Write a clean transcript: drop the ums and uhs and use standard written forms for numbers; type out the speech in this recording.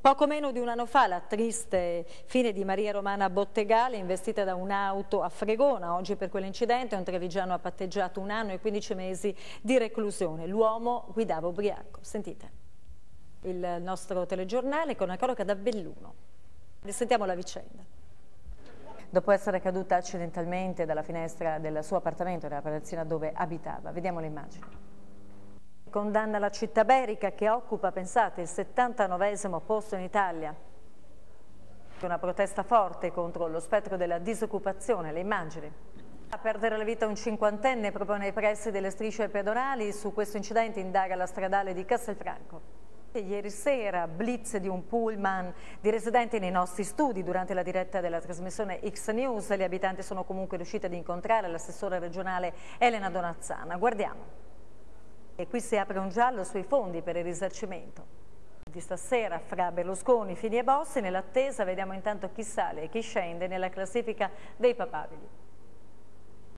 Poco meno di un anno fa la triste fine di Maria Romana Bottegali, investita da un'auto a Fregona. Oggi per quell'incidente un trevigiano ha patteggiato 1 anno e 15 mesi di reclusione. L'uomo guidava ubriaco. Sentite il nostro telegiornale con una cronaca da Belluno. Sentiamo la vicenda. Dopo essere caduta accidentalmente dalla finestra del suo appartamento nella palazzina dove abitava. Vediamo le immagini. Condanna la città berica che occupa, pensate, il 79° posto in Italia. Una protesta forte contro lo spettro della disoccupazione, le immagini. A perdere la vita un 50enne proprio nei pressi delle strisce pedonali. Su questo incidente indaga la stradale di Castelfranco. Ieri sera blitz di un pullman di residenti nei nostri studi durante la diretta della trasmissione X News. Gli abitanti sono comunque riusciti ad incontrare l'assessore regionale Elena Donazzana. Guardiamo. E qui si apre un giallo sui fondi per il risarcimento. Di stasera fra Berlusconi, Fini e Bossi, nell'attesa vediamo intanto chi sale e chi scende nella classifica dei papabili.